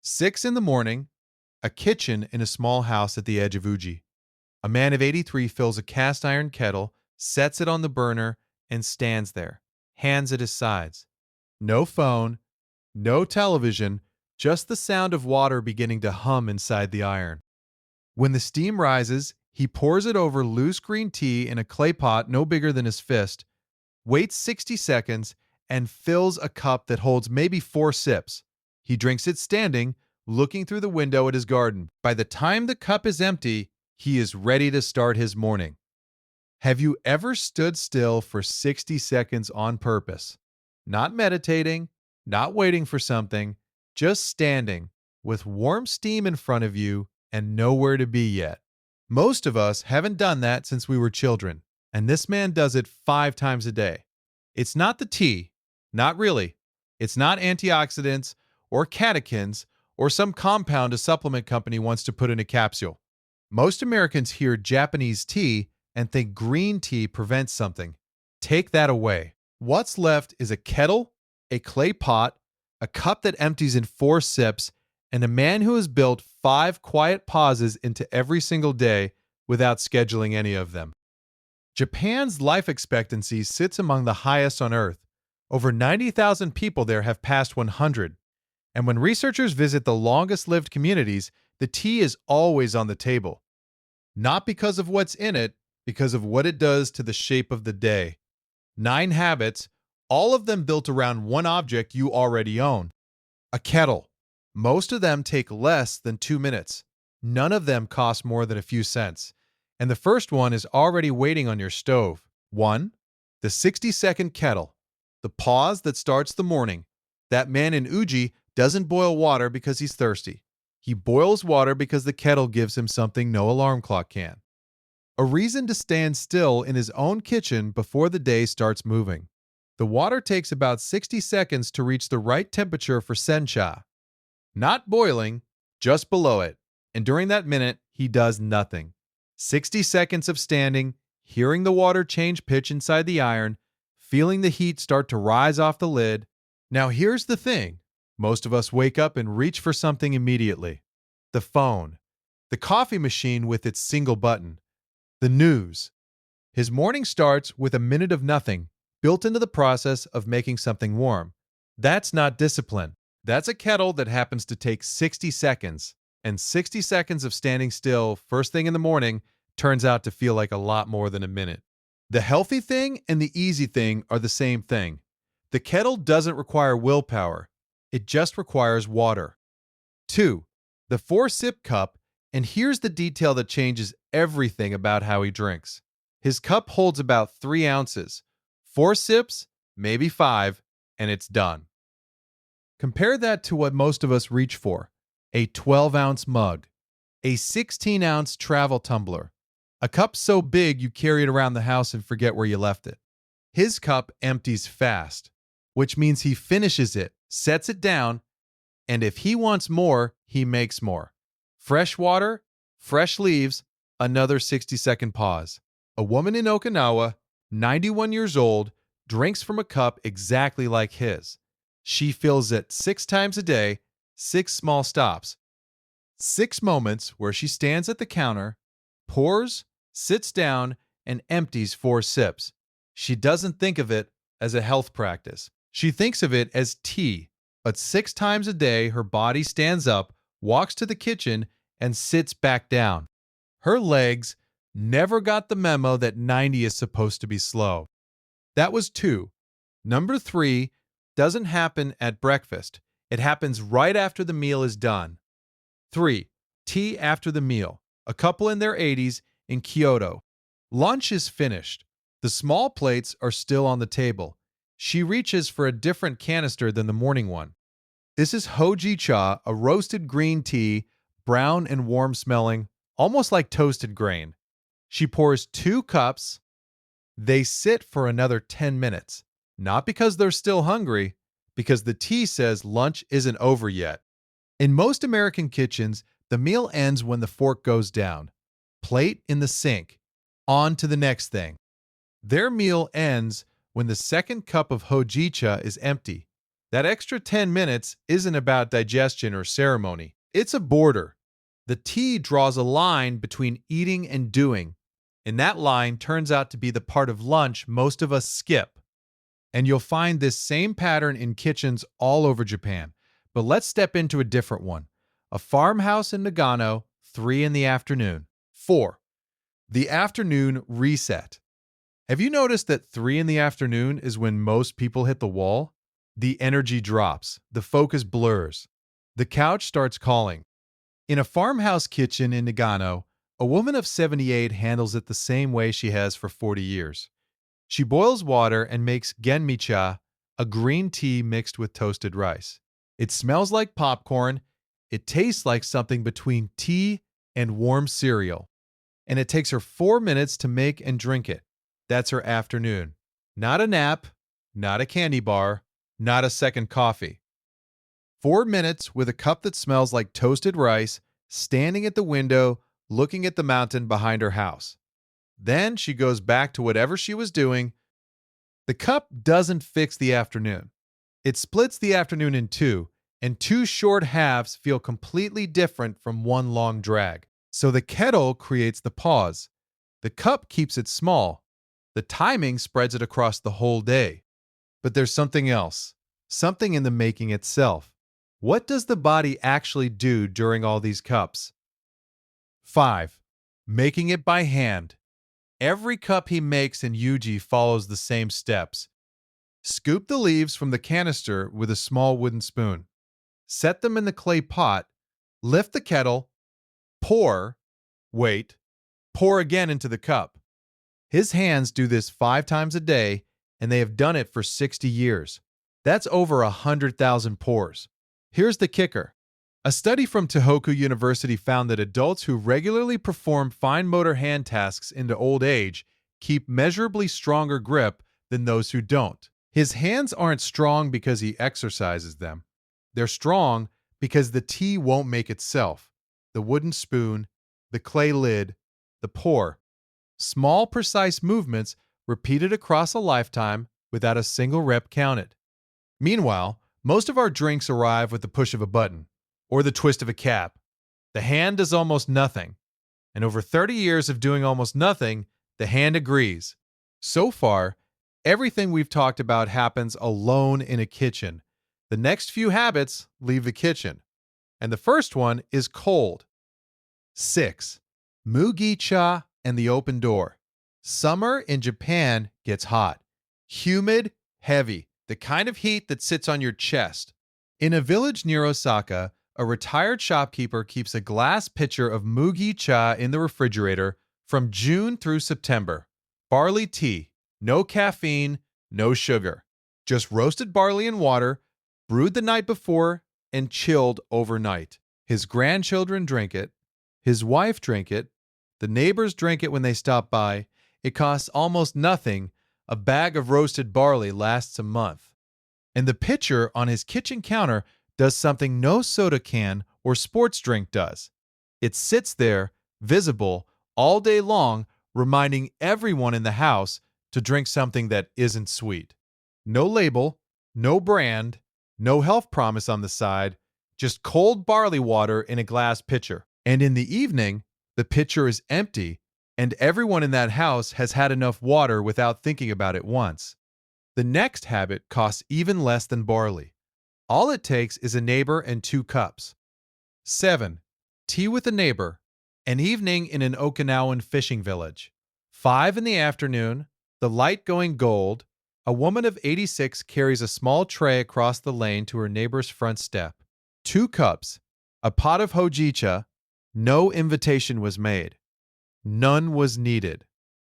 6 in the morning, a kitchen in a small house at the edge of Uji. A man of 83 fills a cast iron kettle, sets it on the burner, and stands there, hands at his sides. No phone, no television, just the sound of water beginning to hum inside the iron. When the steam rises, he pours it over loose green tea in a clay pot no bigger than his fist, waits 60 seconds, and fills a cup that holds maybe 4 sips. He drinks it standing, looking through the window at his garden. By the time the cup is empty, he is ready to start his morning. Have you ever stood still for 60 seconds on purpose? Not meditating, not waiting for something, just standing with warm steam in front of you and nowhere to be yet. Most of us haven't done that since we were children, and this man does it 5 times a day. It's not the tea, not really. It's not antioxidants or catechins or some compound a supplement company wants to put in a capsule. Most Americans hear Japanese tea and think green tea prevents something. Take that away. What's left is a kettle, a clay pot, a cup that empties in 4 sips, and a man who has built 5 quiet pauses into every single day without scheduling any of them. Japan's life expectancy sits among the highest on Earth. Over 90,000 people there have passed 100. And when researchers visit the longest-lived communities, the tea is always on the table. Not because of what's in it, because of what it does to the shape of the day. 9 habits, all of them built around one object you already own. A kettle. Most of them take less than 2 minutes. None of them cost more than a few cents. And the first one is already waiting on your stove. 1. The 60-second kettle. The pause that starts the morning. That man in Uji doesn't boil water because he's thirsty. He boils water because the kettle gives him something no alarm clock can. A reason to stand still in his own kitchen before the day starts moving. The water takes about 60 seconds to reach the right temperature for sencha. Not boiling, just below it. And during that minute, he does nothing. 60 seconds of standing, hearing the water change pitch inside the iron, feeling the heat start to rise off the lid. Now here's the thing. Most of us wake up and reach for something immediately. The phone. The coffee machine with its single button. The news. His morning starts with a minute of nothing, built into the process of making something warm. That's not discipline. That's a kettle that happens to take 60 seconds. And 60 seconds of standing still first thing in the morning turns out to feel like a lot more than a minute. The healthy thing and the easy thing are the same thing. The kettle doesn't require willpower. It just requires water. 2. The 4-sip cup, and here's the detail that changes everything about how he drinks. His cup holds about 3 ounces. 4 sips, maybe 5, and it's done. Compare that to what most of us reach for. A 12-ounce mug. A 16-ounce travel tumbler. A cup so big you carry it around the house and forget where you left it. His cup empties fast, which means he finishes it, sets it down, and if he wants more, he makes more. Fresh water, fresh leaves, another 60-second pause. A woman in Okinawa, 91 years old, drinks from a cup exactly like his. She fills it 6 times a day, 6 small stops. 6 moments where she stands at the counter, pours, sits down, and empties 4 sips. She doesn't think of it as a health practice. She thinks of it as tea. But 6 times a day, her body stands up, walks to the kitchen, and sits back down. Her legs never got the memo that 90 is supposed to be slow. That was 2. Number 3 doesn't happen at breakfast. It happens right after the meal is done. 3. Tea after the meal. A couple in their 80s in Kyoto. Lunch is finished. The small plates are still on the table. She reaches for a different canister than the morning one. This is hojicha, a roasted green tea, brown and warm smelling, almost like toasted grain. She pours 2 cups. They sit for another 10 minutes. Not because they're still hungry, because the tea says lunch isn't over yet. In most American kitchens, the meal ends when the fork goes down. Plate in the sink. On to the next thing. Their meal ends when the second cup of hojicha is empty. That extra 10 minutes isn't about digestion or ceremony. It's a border. The tea draws a line between eating and doing, and that line turns out to be the part of lunch most of us skip. And you'll find this same pattern in kitchens all over Japan. But let's step into a different one. A farmhouse in Nagano, 3 in the afternoon. 4. The afternoon reset. Have you noticed that 3 in the afternoon is when most people hit the wall? The energy drops, the focus blurs. The couch starts calling. In a farmhouse kitchen in Nagano, a woman of 78 handles it the same way she has for 40 years. She boils water and makes genmicha, a green tea mixed with toasted rice. It smells like popcorn, it tastes like something between tea and warm cereal. And it takes her 4 minutes to make and drink it. That's her afternoon. Not a nap, not a candy bar, not a second coffee. 4 minutes with a cup that smells like toasted rice, standing at the window, looking at the mountain behind her house. Then she goes back to whatever she was doing. The cup doesn't fix the afternoon. It splits the afternoon in two, and two short halves feel completely different from one long drag. So the kettle creates the pause. The cup keeps it small. The timing spreads it across the whole day. But there's something else, something in the making itself. What does the body actually do during all these cups? 5. Making it by hand. Every cup he makes in Yuji follows the same steps. Scoop the leaves from the canister with a small wooden spoon. Set them in the clay pot. Lift the kettle. Pour. Wait. Pour again into the cup. His hands do this 5 times a day, and they have done it for 60 years. That's over 100,000 pours. Here's the kicker. A study from Tohoku University found that adults who regularly perform fine motor hand tasks into old age keep measurably stronger grip than those who don't. His hands aren't strong because he exercises them. They're strong because the tea won't make itself. The wooden spoon, the clay lid, the pour. Small, precise movements repeated across a lifetime without a single rep counted. Meanwhile, most of our drinks arrive with the push of a button or the twist of a cap. The hand does almost nothing. And over 30 years of doing almost nothing, the hand agrees. So far, everything we've talked about happens alone in a kitchen. The next few habits leave the kitchen. And the first one is cold. 6. Mugicha and the open door. Summer in Japan gets hot. Humid, heavy, the kind of heat that sits on your chest. In a village near Osaka, a retired shopkeeper keeps a glass pitcher of mugicha in the refrigerator from June through September. Barley tea, no caffeine, no sugar. Just roasted barley and water, brewed the night before and chilled overnight. His grandchildren drink it. His wife drink it. The neighbors drink it when they stop by. It costs almost nothing. A bag of roasted barley lasts a month. And the pitcher on his kitchen counter does something no soda can or sports drink does. It sits there, visible, all day long, reminding everyone in the house to drink something that isn't sweet. No label, no brand, no health promise on the side, just cold barley water in a glass pitcher. And in the evening, the pitcher is empty, and everyone in that house has had enough water without thinking about it once. The next habit costs even less than barley. All it takes is a neighbor and 2 cups. 7. Tea with a neighbor. An evening in an Okinawan fishing village. 5 in the afternoon, the light going gold, a woman of 86 carries a small tray across the lane to her neighbor's front step. 2 cups, a pot of hojicha. No invitation was made. None was needed.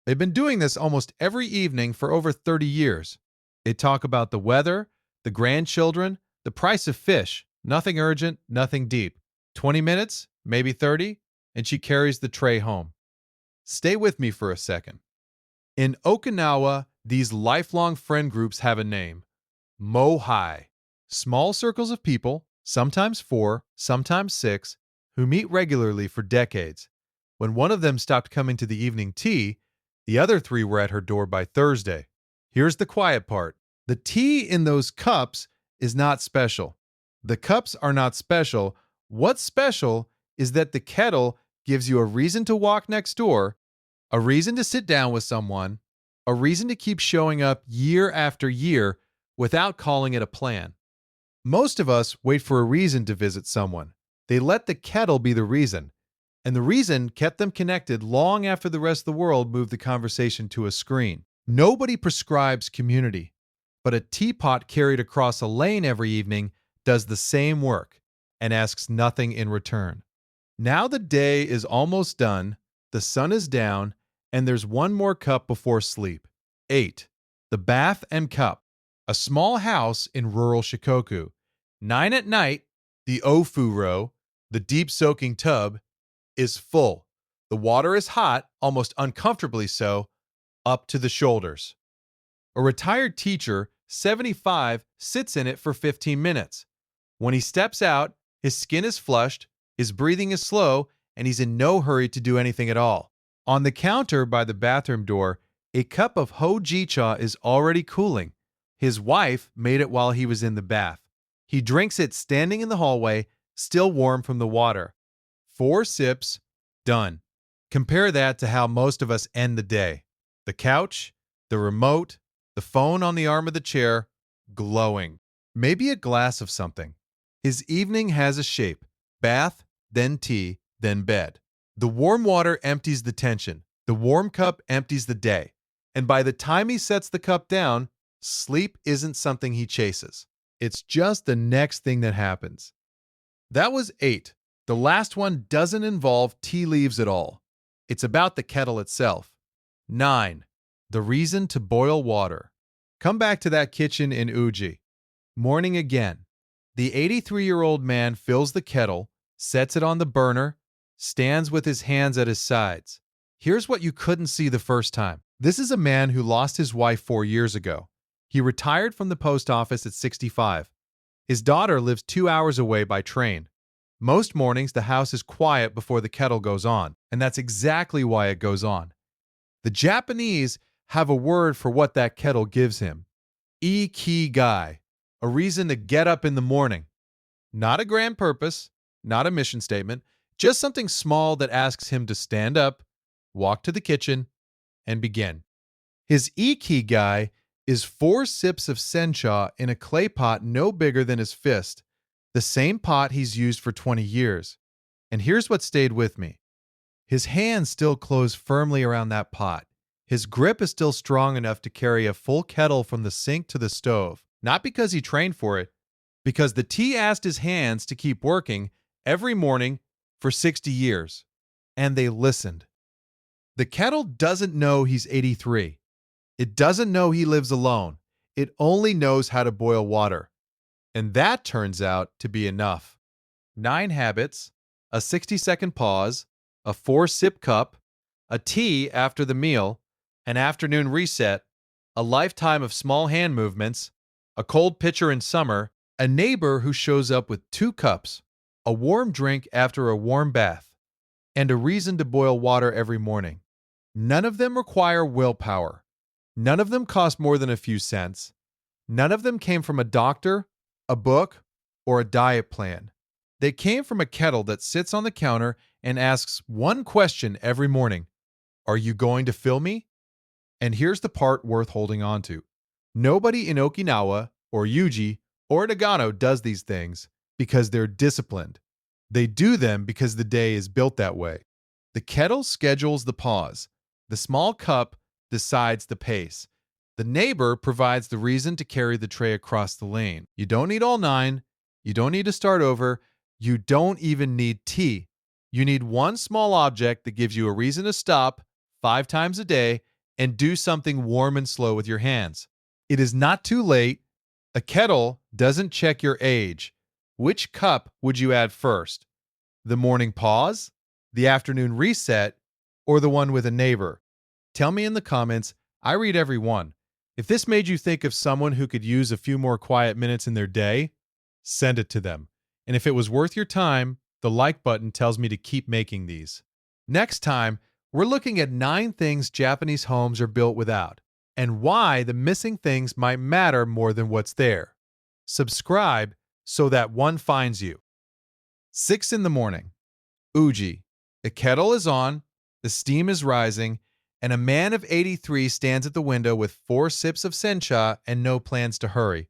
They've been doing this almost every evening for over 30 years. They talk about the weather, the grandchildren, the price of fish. Nothing urgent, nothing deep. 20 minutes, maybe 30, and she carries the tray home. Stay with me for a second. In Okinawa, these lifelong friend groups have a name. Mohai. Small circles of people, sometimes 4, sometimes 6, who meet regularly for decades. When one of them stopped coming to the evening tea, the other 3 were at her door by Thursday. Here's the quiet part. The tea in those cups is not special. The cups are not special. What's special is that the kettle gives you a reason to walk next door, a reason to sit down with someone, a reason to keep showing up year after year without calling it a plan. Most of us wait for a reason to visit someone. They let the kettle be the reason, and the reason kept them connected long after the rest of the world moved the conversation to a screen. Nobody prescribes community, but a teapot carried across a lane every evening does the same work and asks nothing in return. Now the day is almost done, the sun is down, and there's one more cup before sleep. 8. The Bath and Cup. A small house in rural Shikoku. 9 at night, the ofuro, the deep soaking tub, is full. The water is hot, almost uncomfortably so, up to the shoulders. A retired teacher, 75, sits in it for 15 minutes. When he steps out, his skin is flushed, his breathing is slow, and he's in no hurry to do anything at all. On the counter by the bathroom door, a cup of hojicha is already cooling. His wife made it while he was in the bath. He drinks it standing in the hallway, still warm from the water. 4 sips, done. Compare that to how most of us end the day. The couch, the remote, the phone on the arm of the chair, glowing. Maybe a glass of something. His evening has a shape. Bath, then tea, then bed. The warm water empties the tension. The warm cup empties the day. And by the time he sets the cup down, sleep isn't something he chases. It's just the next thing that happens. That was 8. The last one doesn't involve tea leaves at all. It's about the kettle itself. 9. The reason to boil water. Come back to that kitchen in Uji. Morning again. The 83-year-old man fills the kettle, sets it on the burner, stands with his hands at his sides. Here's what you couldn't see the first time. This is a man who lost his wife 4 years ago. He retired from the post office at 65. His daughter lives 2 hours away by train. Most mornings, the house is quiet before the kettle goes on, and that's exactly why it goes on. The Japanese have a word for what that kettle gives him. Ikigai, a reason to get up in the morning. Not a grand purpose, not a mission statement, just something small that asks him to stand up, walk to the kitchen, and begin. His ikigai is 4 sips of sencha in a clay pot no bigger than his fist, the same pot he's used for 20 years. And here's what stayed with me. His hands still close firmly around that pot. His grip is still strong enough to carry a full kettle from the sink to the stove. Not because he trained for it, because the tea asked his hands to keep working every morning for 60 years. And they listened. The kettle doesn't know he's 83. It doesn't know he lives alone. It only knows how to boil water. And that turns out to be enough. 9 habits, a 60-second pause, a 4-sip cup, a tea after the meal, an afternoon reset, a lifetime of small hand movements, a cold pitcher in summer, a neighbor who shows up with 2 cups, a warm drink after a warm bath, and a reason to boil water every morning. None of them require willpower. None of them cost more than a few cents. None of them came from a doctor, a book, or a diet plan. They came from a kettle that sits on the counter and asks one question every morning. Are you going to fill me? And here's the part worth holding on to. Nobody in Okinawa or Uji or Nagano does these things because they're disciplined. They do them because the day is built that way. The kettle schedules the pause. The small cup decides the pace. The neighbor provides the reason to carry the tray across the lane. You don't need all 9. You don't need to start over. You don't even need tea. You need one small object that gives you a reason to stop 5 times a day and do something warm and slow with your hands. It is not too late. A kettle doesn't check your age. Which cup would you add first? The morning pause, the afternoon reset, or the one with a neighbor? Tell me in the comments. I read every one. If this made you think of someone who could use a few more quiet minutes in their day, send it to them. And if it was worth your time, the like button tells me to keep making these. Next time, we're looking at 9 things Japanese homes are built without, and why the missing things might matter more than what's there. Subscribe so that one finds you. 6 in the morning. Uji. The kettle is on, the steam is rising, and a man of 83 stands at the window with 4 sips of sencha and no plans to hurry.